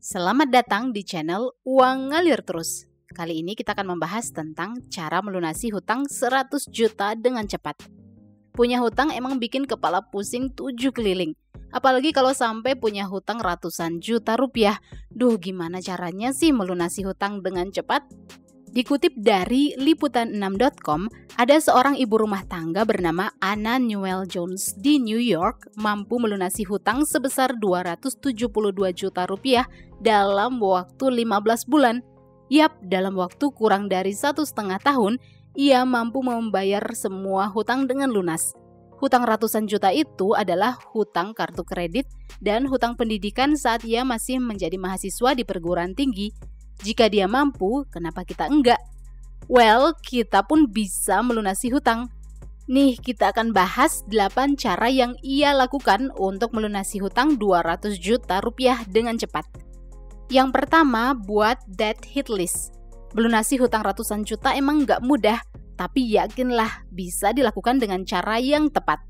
Selamat datang di channel Uang Ngalir Terus. Kali ini kita akan membahas tentang cara melunasi hutang 100 juta dengan cepat. Punya hutang emang bikin kepala pusing 7 keliling. Apalagi kalau sampai punya hutang ratusan juta rupiah. Duh, gimana caranya sih melunasi hutang dengan cepat? Dikutip dari liputan6.com, ada seorang ibu rumah tangga bernama Anna Newell Jones di New York mampu melunasi hutang sebesar 272 juta rupiah dalam waktu 15 bulan. Yap, dalam waktu kurang dari 1,5 tahun, ia mampu membayar semua hutang dengan lunas. Hutang ratusan juta itu adalah hutang kartu kredit dan hutang pendidikan saat ia masih menjadi mahasiswa di perguruan tinggi. Jika dia mampu, kenapa kita enggak? Well, kita pun bisa melunasi hutang. Nih, kita akan bahas 8 cara yang ia lakukan untuk melunasi hutang 200 juta rupiah dengan cepat. Yang pertama, buat debt hit list. Melunasi hutang ratusan juta emang nggak mudah, tapi yakinlah bisa dilakukan dengan cara yang tepat.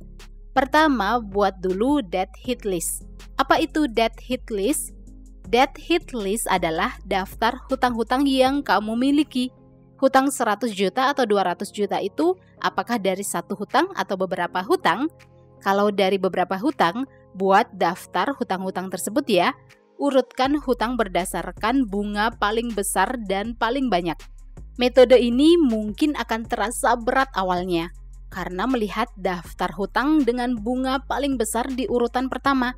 Pertama, buat dulu debt hit list. Apa itu debt hit list? Debt hit list adalah daftar hutang-hutang yang kamu miliki. Hutang 100 juta atau 200 juta itu apakah dari satu hutang atau beberapa hutang? Kalau dari beberapa hutang, buat daftar hutang-hutang tersebut ya. Urutkan hutang berdasarkan bunga paling besar dan paling banyak. Metode ini mungkin akan terasa berat awalnya, karena melihat daftar hutang dengan bunga paling besar di urutan pertama.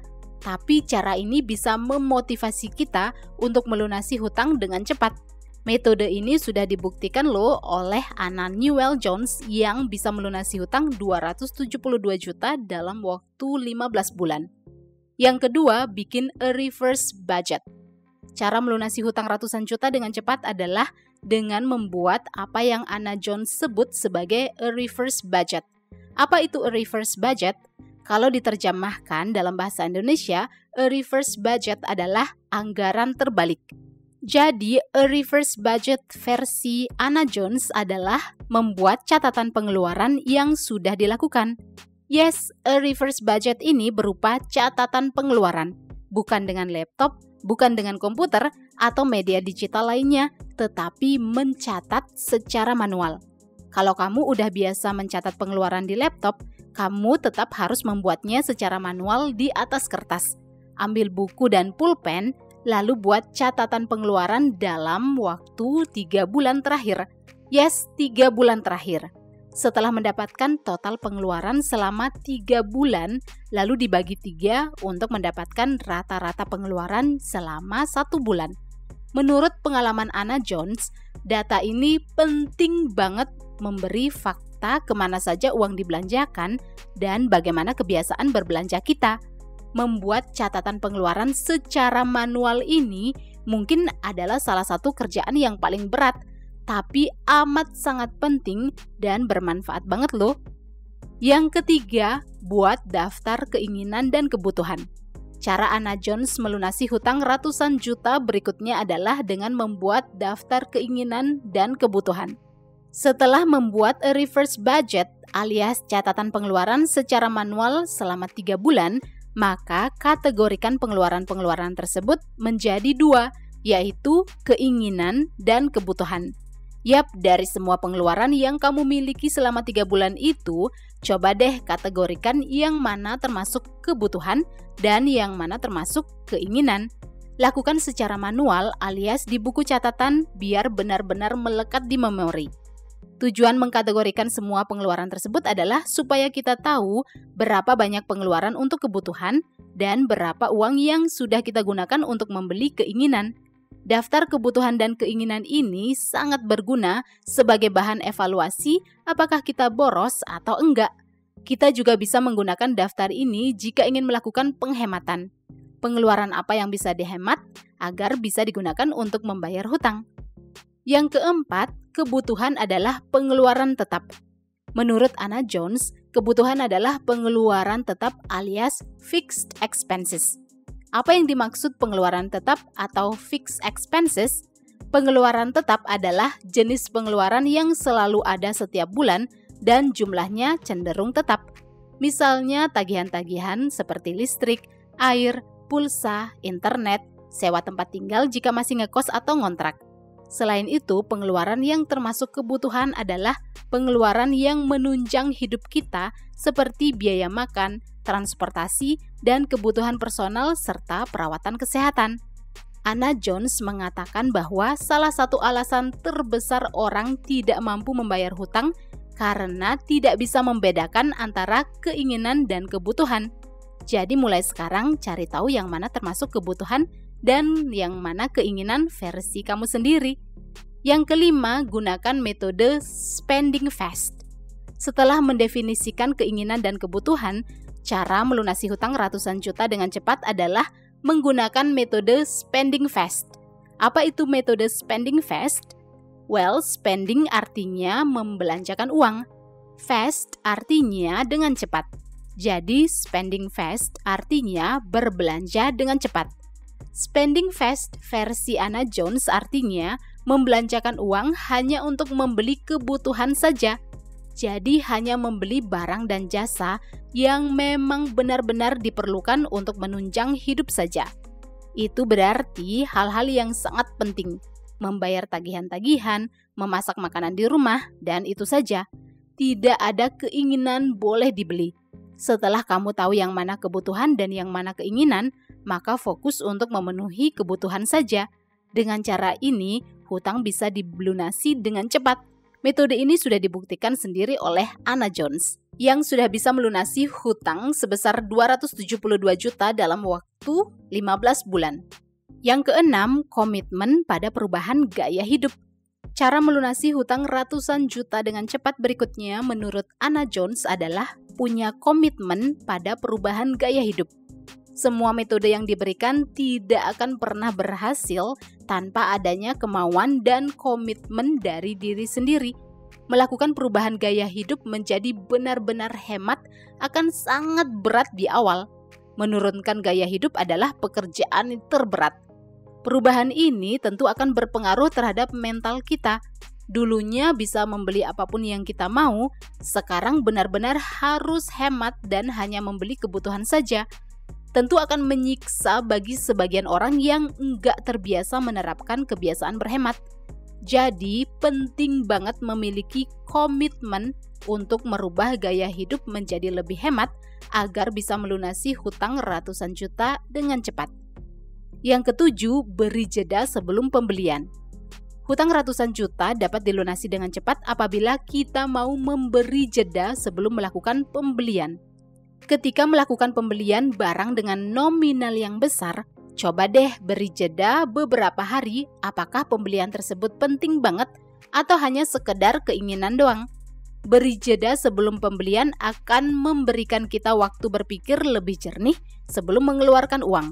Tapi cara ini bisa memotivasi kita untuk melunasi hutang dengan cepat. Metode ini sudah dibuktikan loh oleh Anna Newell Jones yang bisa melunasi hutang 272 juta dalam waktu 15 bulan. Yang kedua, bikin a reverse budget. Cara melunasi hutang ratusan juta dengan cepat adalah dengan membuat apa yang Anna Jones sebut sebagai a reverse budget. Apa itu a reverse budget? Kalau diterjemahkan dalam bahasa Indonesia, a reverse budget adalah anggaran terbalik. Jadi, a reverse budget versi Anna Jones adalah membuat catatan pengeluaran yang sudah dilakukan. Yes, a reverse budget ini berupa catatan pengeluaran, bukan dengan laptop, bukan dengan komputer, atau media digital lainnya, tetapi mencatat secara manual. Kalau kamu udah biasa mencatat pengeluaran di laptop, kamu tetap harus membuatnya secara manual di atas kertas. Ambil buku dan pulpen, lalu buat catatan pengeluaran dalam waktu 3 bulan terakhir. Yes, 3 bulan terakhir. Setelah mendapatkan total pengeluaran selama 3 bulan, lalu dibagi 3 untuk mendapatkan rata-rata pengeluaran selama 1 bulan. Menurut pengalaman Anna Jones, data ini penting banget memberi fakta kemana saja uang dibelanjakan dan bagaimana kebiasaan berbelanja kita. Membuat catatan pengeluaran secara manual ini mungkin adalah salah satu kerjaan yang paling berat, tapi amat sangat penting dan bermanfaat banget loh. Yang ketiga, buat daftar keinginan dan kebutuhan. Cara Anna Jones melunasi hutang ratusan juta berikutnya adalah dengan membuat daftar keinginan dan kebutuhan. Setelah membuat a reverse budget alias catatan pengeluaran secara manual selama 3 bulan, maka kategorikan pengeluaran-pengeluaran tersebut menjadi 2, yaitu keinginan dan kebutuhan. Yap, dari semua pengeluaran yang kamu miliki selama 3 bulan itu, coba deh kategorikan yang mana termasuk kebutuhan dan yang mana termasuk keinginan. Lakukan secara manual alias di buku catatan biar benar-benar melekat di memori. Tujuan mengkategorikan semua pengeluaran tersebut adalah supaya kita tahu berapa banyak pengeluaran untuk kebutuhan dan berapa uang yang sudah kita gunakan untuk membeli keinginan. Daftar kebutuhan dan keinginan ini sangat berguna sebagai bahan evaluasi apakah kita boros atau enggak. Kita juga bisa menggunakan daftar ini jika ingin melakukan penghematan. Pengeluaran apa yang bisa dihemat agar bisa digunakan untuk membayar hutang. Yang keempat, kebutuhan adalah pengeluaran tetap. Menurut Anna Jones, kebutuhan adalah pengeluaran tetap alias fixed expenses. Apa yang dimaksud pengeluaran tetap atau fixed expenses? Pengeluaran tetap adalah jenis pengeluaran yang selalu ada setiap bulan dan jumlahnya cenderung tetap. Misalnya tagihan-tagihan seperti listrik, air, pulsa, internet, sewa tempat tinggal jika masih ngekos atau ngontrak. Selain itu, pengeluaran yang termasuk kebutuhan adalah pengeluaran yang menunjang hidup kita seperti biaya makan, transportasi, dan kebutuhan personal serta perawatan kesehatan. Anna Jones mengatakan bahwa salah satu alasan terbesar orang tidak mampu membayar hutang karena tidak bisa membedakan antara keinginan dan kebutuhan. Jadi mulai sekarang cari tahu yang mana termasuk kebutuhan dan yang mana keinginan versi kamu sendiri. Yang kelima, gunakan metode spending fast. Setelah mendefinisikan keinginan dan kebutuhan, cara melunasi hutang ratusan juta dengan cepat adalah menggunakan metode spending fast. Apa itu metode spending fast? Well, spending artinya membelanjakan uang. Fast artinya dengan cepat. Jadi, spending fast artinya berbelanja dengan cepat. Spending fast versi Anna Jones artinya membelanjakan uang hanya untuk membeli kebutuhan saja. Jadi hanya membeli barang dan jasa yang memang benar-benar diperlukan untuk menunjang hidup saja. Itu berarti hal-hal yang sangat penting, membayar tagihan-tagihan, memasak makanan di rumah, dan itu saja. Tidak ada keinginan boleh dibeli. Setelah kamu tahu yang mana kebutuhan dan yang mana keinginan, maka fokus untuk memenuhi kebutuhan saja. Dengan cara ini, hutang bisa dilunasi dengan cepat. Metode ini sudah dibuktikan sendiri oleh Anna Jones, yang sudah bisa melunasi hutang sebesar 272 juta dalam waktu 15 bulan. Yang keenam, komitmen pada perubahan gaya hidup. Cara melunasi hutang ratusan juta dengan cepat berikutnya menurut Anna Jones adalah punya komitmen pada perubahan gaya hidup. Semua metode yang diberikan tidak akan pernah berhasil tanpa adanya kemauan dan komitmen dari diri sendiri. Melakukan perubahan gaya hidup menjadi benar-benar hemat akan sangat berat di awal. Menurunkan gaya hidup adalah pekerjaan terberat. Perubahan ini tentu akan berpengaruh terhadap mental kita. Dulunya bisa membeli apapun yang kita mau, sekarang benar-benar harus hemat dan hanya membeli kebutuhan saja. Tentu akan menyiksa bagi sebagian orang yang enggak terbiasa menerapkan kebiasaan berhemat. Jadi, penting banget memiliki komitmen untuk merubah gaya hidup menjadi lebih hemat agar bisa melunasi hutang ratusan juta dengan cepat. Yang ketujuh, beri jeda sebelum pembelian. Hutang ratusan juta dapat dilunasi dengan cepat apabila kita mau memberi jeda sebelum melakukan pembelian. Ketika melakukan pembelian barang dengan nominal yang besar, coba deh beri jeda beberapa hari apakah pembelian tersebut penting banget atau hanya sekedar keinginan doang. Beri jeda sebelum pembelian akan memberikan kita waktu berpikir lebih jernih sebelum mengeluarkan uang.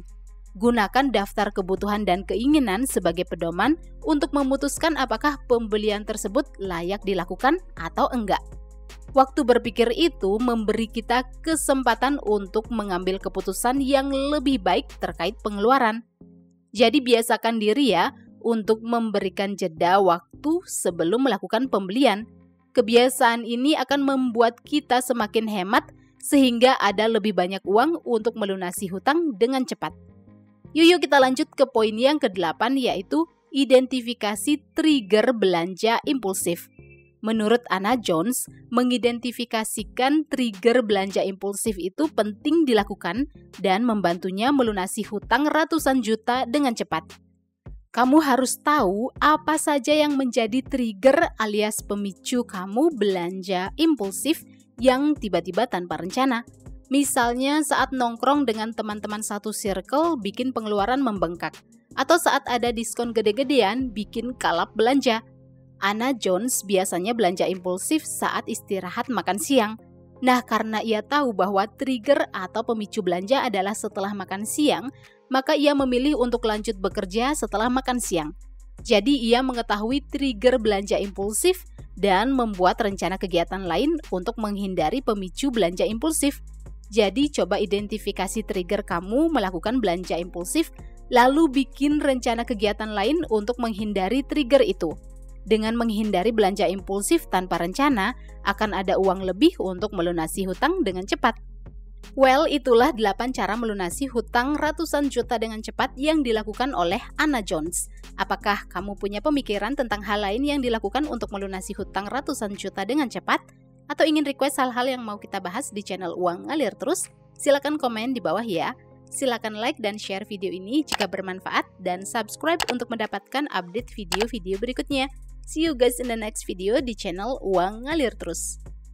Gunakan daftar kebutuhan dan keinginan sebagai pedoman untuk memutuskan apakah pembelian tersebut layak dilakukan atau enggak. Waktu berpikir itu memberi kita kesempatan untuk mengambil keputusan yang lebih baik terkait pengeluaran. Jadi biasakan diri ya untuk memberikan jeda waktu sebelum melakukan pembelian. Kebiasaan ini akan membuat kita semakin hemat sehingga ada lebih banyak uang untuk melunasi hutang dengan cepat. Yuk kita lanjut ke poin yang ke-8 yaitu identifikasi trigger belanja impulsif. Menurut Anna Jones, mengidentifikasikan trigger belanja impulsif itu penting dilakukan dan membantunya melunasi hutang ratusan juta dengan cepat. Kamu harus tahu apa saja yang menjadi trigger alias pemicu kamu belanja impulsif yang tiba-tiba tanpa rencana. Misalnya saat nongkrong dengan teman-teman satu circle bikin pengeluaran membengkak, atau saat ada diskon gede-gedean bikin kalap belanja. Anna Jones biasanya belanja impulsif saat istirahat makan siang. Nah, karena ia tahu bahwa trigger atau pemicu belanja adalah setelah makan siang, maka ia memilih untuk lanjut bekerja setelah makan siang. Jadi, ia mengetahui trigger belanja impulsif dan membuat rencana kegiatan lain untuk menghindari pemicu belanja impulsif. Jadi, coba identifikasi trigger kamu melakukan belanja impulsif, lalu bikin rencana kegiatan lain untuk menghindari trigger itu. Dengan menghindari belanja impulsif tanpa rencana, akan ada uang lebih untuk melunasi hutang dengan cepat. Well, itulah 8 cara melunasi hutang ratusan juta dengan cepat yang dilakukan oleh Anna Jones. Apakah kamu punya pemikiran tentang hal lain yang dilakukan untuk melunasi hutang ratusan juta dengan cepat? Atau ingin request hal-hal yang mau kita bahas di channel Uang Ngalir Terus? Silakan komen di bawah ya. Silakan like dan share video ini jika bermanfaat dan subscribe untuk mendapatkan update video-video berikutnya. See you guys in the next video di channel Uang Ngalir Terus.